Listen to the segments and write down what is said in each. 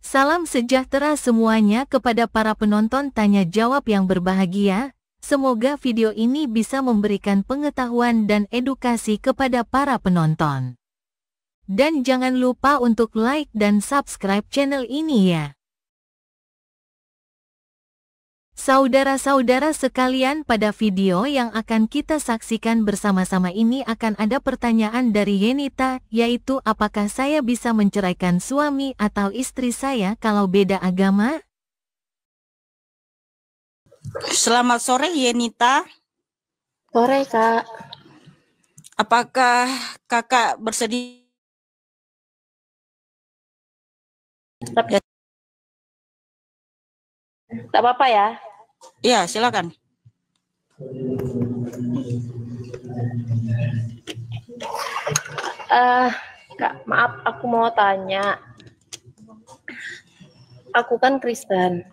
Salam sejahtera semuanya kepada para penonton tanya jawab yang berbahagia. Semoga video ini bisa memberikan pengetahuan dan edukasi kepada para penonton. Dan jangan lupa untuk like dan subscribe channel ini ya. Saudara-saudara sekalian, pada video yang akan kita saksikan bersama-sama ini akan ada pertanyaan dari Yenita, yaitu apakah saya bisa menceraikan suami atau istri saya kalau beda agama? Selamat sore Yenita. Sore Kak. Apakah kakak bersedia? Tak apa-apa ya? Ya, silakan. Kak, maaf, aku mau tanya. Aku kan Kristen.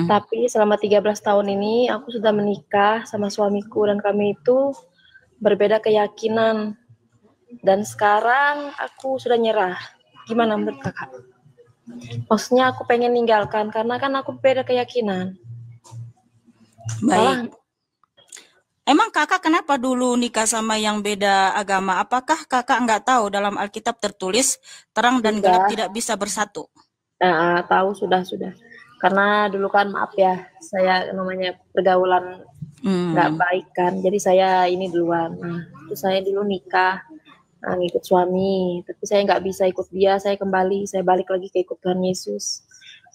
Tapi selama 13 tahun ini aku sudah menikah sama suamiku dan kami itu berbeda keyakinan. Dan sekarang aku sudah nyerah. Gimana menurut Kakak? Maksudnya aku pengen ninggalkan karena kan aku beda keyakinan. Baik. Emang kakak kenapa dulu nikah sama yang beda agama? Apakah kakak nggak tahu dalam Alkitab tertulis terang dan gelap tidak bisa bersatu? Tahu sudah. Karena dulu kan maaf ya, saya namanya pergaulan nggak baik kan. Jadi saya ini duluan. Terus saya dulu nikah, ngikut suami. Tapi saya nggak bisa ikut dia, saya balik lagi ke ikut Tuhan Yesus.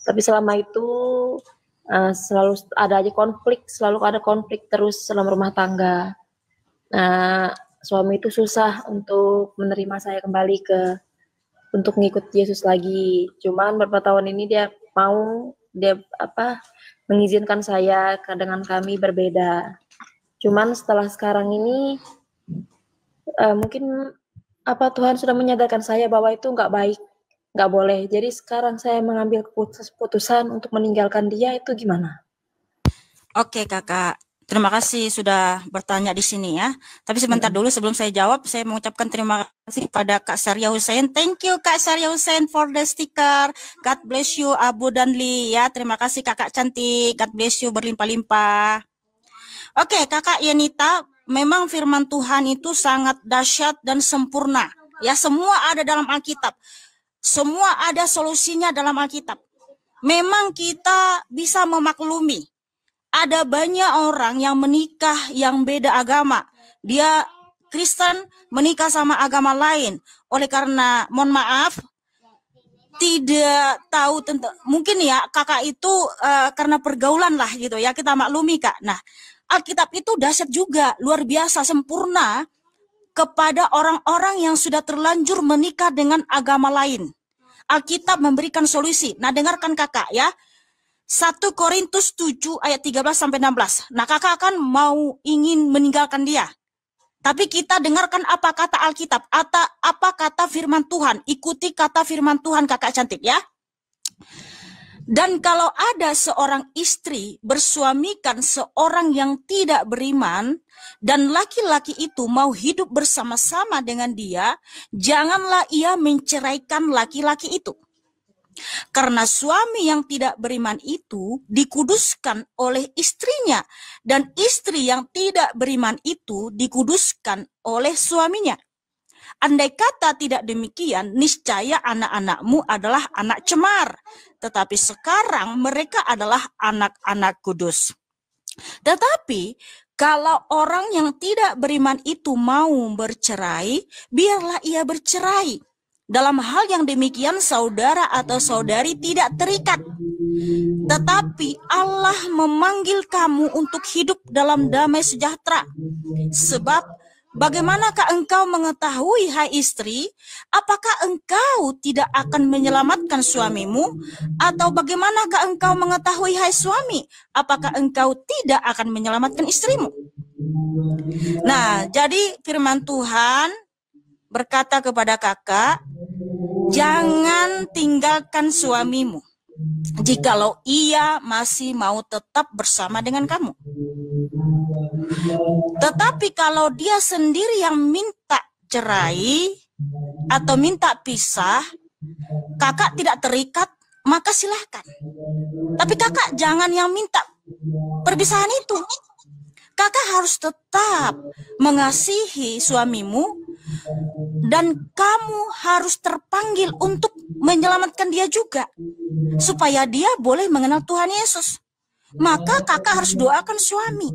Tapi selama itu selalu ada konflik terus selama rumah tangga. Suami itu susah untuk menerima saya kembali untuk ngikut Yesus lagi. Cuman beberapa tahun ini dia mengizinkan saya dengan kami berbeda. Cuman setelah sekarang ini mungkin Tuhan sudah menyadarkan saya bahwa itu nggak baik, nggak boleh. Jadi sekarang saya mengambil keputusan untuk meninggalkan dia. Itu gimana? Oke kakak, terima kasih sudah bertanya di sini ya. Tapi sebentar dulu sebelum saya jawab, saya mengucapkan terima kasih pada Kak Saria Hussein. Thank you Kak Saria Hussein for the sticker. God bless you Abu dan Li ya. Terima kasih kakak cantik. God bless you berlimpah-limpah. Oke kakak Yenita, memang firman Tuhan itu sangat dahsyat dan sempurna. Ya, semua ada dalam Alkitab. Semua ada solusinya dalam Alkitab. Memang kita bisa memaklumi. Ada banyak orang yang menikah yang beda agama. Dia Kristen menikah sama agama lain. Oleh karena, mohon maaf, tidak tahu tentang, mungkin ya kakak itu karena pergaulan lah gitu ya, kita maklumi Kak. Nah, Alkitab itu dahsyat juga, luar biasa, sempurna kepada orang-orang yang sudah terlanjur menikah dengan agama lain. Alkitab memberikan solusi. Nah, dengarkan kakak ya. 1 Korintus 7 ayat 13-16. Nah, kakak kan ingin meninggalkan dia. Tapi kita dengarkan apa kata Alkitab, apa kata firman Tuhan. Ikuti kata firman Tuhan kakak cantik ya. Dan kalau ada seorang istri bersuamikan seorang yang tidak beriman, dan laki-laki itu mau hidup bersama-sama dengan dia, janganlah ia menceraikan laki-laki itu. Karena suami yang tidak beriman itu dikuduskan oleh istrinya, dan istri yang tidak beriman itu dikuduskan oleh suaminya. Andai kata tidak demikian, niscaya anak-anakmu adalah anak cemar, tetapi sekarang mereka adalah anak-anak kudus. Tetapi kalau orang yang tidak beriman itu mau bercerai, biarlah ia bercerai. Dalam hal yang demikian, saudara atau saudari tidak terikat. Tetapi Allah memanggil kamu untuk hidup dalam damai sejahtera. Sebab bagaimanakah engkau mengetahui, hai istri, apakah engkau tidak akan menyelamatkan suamimu? Atau bagaimanakah engkau mengetahui, hai suami, apakah engkau tidak akan menyelamatkan istrimu? Nah, jadi firman Tuhan berkata kepada kakak, jangan tinggalkan suamimu jikalau ia masih mau tetap bersama dengan kamu. Tetapi kalau dia sendiri yang minta cerai atau minta pisah, kakak tidak terikat, maka silahkan. Tapi kakak jangan yang minta perpisahan itu. Kakak harus tetap mengasihi suamimu, dan kamu harus terpanggil untuk menyelamatkan dia juga, supaya dia boleh mengenal Tuhan Yesus. Maka kakak harus doakan suami,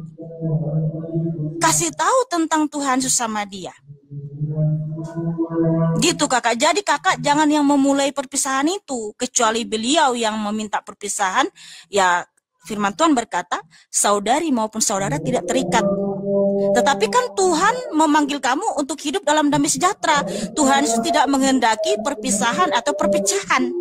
kasih tahu tentang Tuhan Yesus sama dia. Gitu kakak. Jadi kakak jangan yang memulai perpisahan itu, kecuali beliau yang meminta perpisahan. Ya, firman Tuhan berkata, saudari maupun saudara tidak terikat. Tetapi kan Tuhan memanggil kamu untuk hidup dalam damai sejahtera. Tuhan Yesus tidak menghendaki perpisahan atau perpecahan.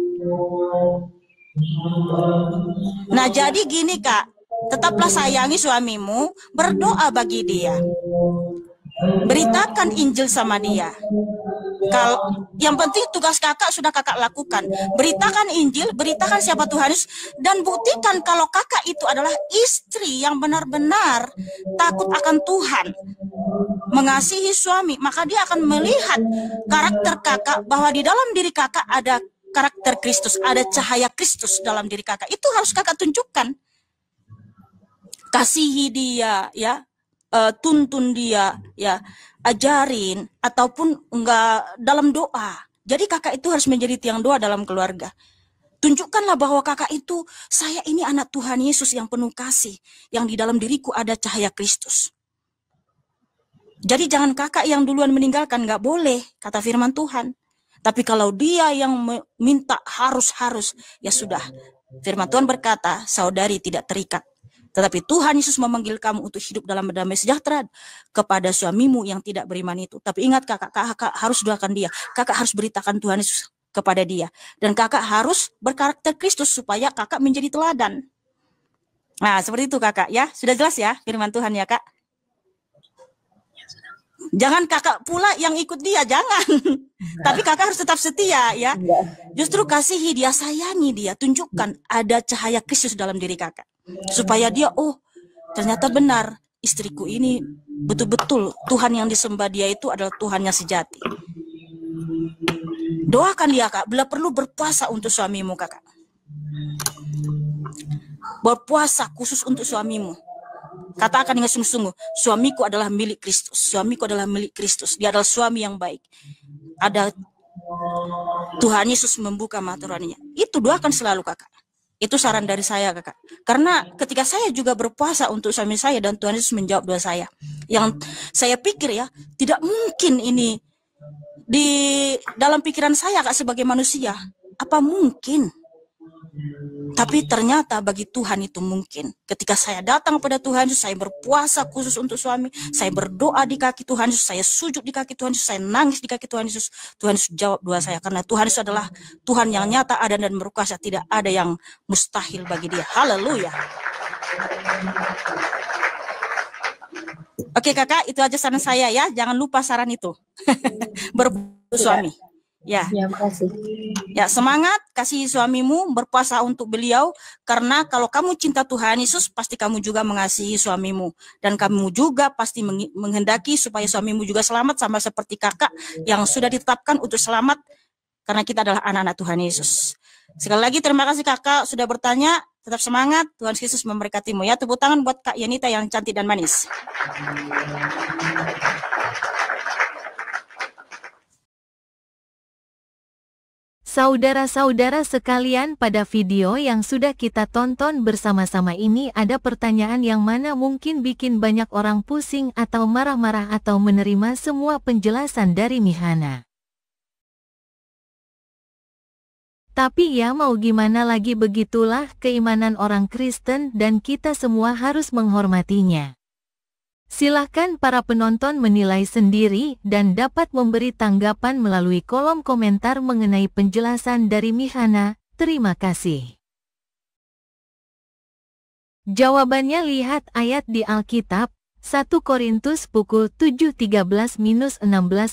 Nah, jadi gini kak, tetaplah sayangi suamimu, berdoa bagi dia, beritakan Injil sama dia. Kalau yang penting tugas kakak sudah kakak lakukan, beritakan Injil, beritakan siapa Tuhan Yesus, dan buktikan kalau kakak itu adalah istri yang benar-benar takut akan Tuhan, mengasihi suami. Maka dia akan melihat karakter kakak, bahwa di dalam diri kakak ada karakter Kristus, ada cahaya Kristus dalam diri kakak. Itu harus kakak tunjukkan. Kasihi dia, ya, tuntun dia, ya, ajarin, ataupun enggak dalam doa. Jadi kakak itu harus menjadi tiang doa dalam keluarga. Tunjukkanlah bahwa kakak itu, saya ini anak Tuhan Yesus yang penuh kasih, yang di dalam diriku ada cahaya Kristus. Jadi jangan kakak yang duluan meninggalkan, nggak boleh, kata firman Tuhan. Tapi kalau dia yang minta harus, ya sudah. Firman Tuhan berkata, saudari tidak terikat. Tetapi Tuhan Yesus memanggil kamu untuk hidup dalam damai sejahtera kepada suamimu yang tidak beriman itu. Tapi ingat kakak harus doakan dia. Kakak harus beritakan Tuhan Yesus kepada dia. Dan kakak harus berkarakter Kristus supaya kakak menjadi teladan. Nah, seperti itu kakak ya. Sudah jelas ya firman Tuhan ya kak? Jangan kakak pula yang ikut dia, jangan. Tapi kakak harus tetap setia ya. Justru kasihi dia, sayangi dia, tunjukkan ada cahaya Kristus dalam diri kakak. Supaya dia, oh ternyata benar, istriku ini betul-betul Tuhan yang disembah dia itu adalah Tuhan yang sejati. Doakan dia kak, bila perlu berpuasa untuk suamimu kakak. Berpuasa khusus untuk suamimu. Katakan dengan sungguh-sungguh, suamiku adalah milik Kristus. Suamiku adalah milik Kristus. Dia adalah suami yang baik. Ada Tuhan Yesus membuka mata rohaninya. Itu doakan selalu kakak. Itu saran dari saya kakak. Karena ketika saya juga berpuasa untuk suami saya dan Tuhan Yesus menjawab doa saya. Yang saya pikir ya, tidak mungkin ini di dalam pikiran saya kak sebagai manusia. Apa mungkin? Tapi ternyata bagi Tuhan itu mungkin. Ketika saya datang kepada Tuhan Yesus, saya berpuasa khusus untuk suami, saya berdoa di kaki Tuhan Yesus, saya sujud di kaki Tuhan Yesus, saya nangis di kaki Tuhan Yesus. Tuhan Yesus jawab doa saya, karena Tuhan Yesus adalah Tuhan yang nyata, ada dan berkuasa. Tidak ada yang mustahil bagi dia. Haleluya. Oke kakak, itu aja saran saya ya. Jangan lupa saran itu. Bersuami. Ya, makasih. Ya, semangat, kasih suamimu, berpuasa untuk beliau, karena kalau kamu cinta Tuhan Yesus, pasti kamu juga mengasihi suamimu, dan kamu juga pasti menghendaki supaya suamimu juga selamat, sama seperti kakak yang sudah ditetapkan untuk selamat, karena kita adalah anak-anak Tuhan Yesus. Sekali lagi terima kasih kakak sudah bertanya, tetap semangat, Tuhan Yesus memberkatimu ya. Tepuk tangan buat Kak Yanita yang cantik dan manis. Saudara-saudara sekalian, pada video yang sudah kita tonton bersama-sama ini ada pertanyaan yang mana mungkin bikin banyak orang pusing atau marah-marah atau menerima semua penjelasan dari Mihana. Tapi ya mau gimana lagi, begitulah keimanan orang Kristen dan kita semua harus menghormatinya. Silahkan para penonton menilai sendiri dan dapat memberi tanggapan melalui kolom komentar mengenai penjelasan dari Mihana. Terima kasih. Jawabannya lihat ayat di Alkitab, 1 Korintus pukul 7:13-16.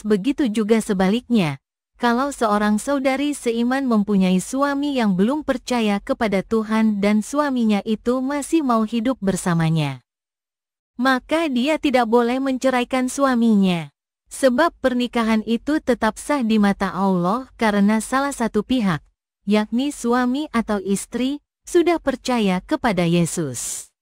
Begitu juga sebaliknya. Kalau seorang saudari seiman mempunyai suami yang belum percaya kepada Tuhan dan suaminya itu masih mau hidup bersamanya, maka dia tidak boleh menceraikan suaminya. Sebab pernikahan itu tetap sah di mata Allah karena salah satu pihak, yakni suami atau istri, sudah percaya kepada Yesus.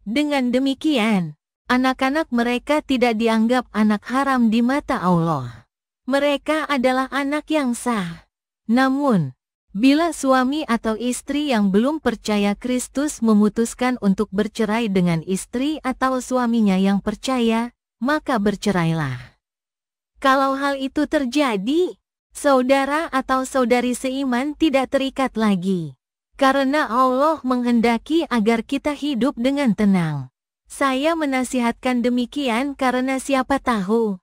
Dengan demikian, anak-anak mereka tidak dianggap anak haram di mata Allah. Mereka adalah anak yang sah. Namun, bila suami atau istri yang belum percaya Kristus memutuskan untuk bercerai dengan istri atau suaminya yang percaya, maka bercerailah. Kalau hal itu terjadi, saudara atau saudari seiman tidak terikat lagi. Karena Allah menghendaki agar kita hidup dengan tenang. Saya menasihatkan demikian karena siapa tahu,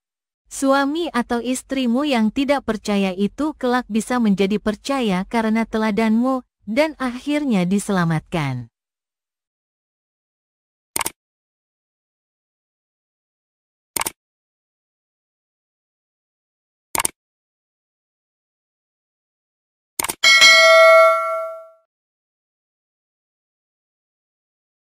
suami atau istrimu yang tidak percaya itu kelak bisa menjadi percaya karena teladanmu, dan akhirnya diselamatkan.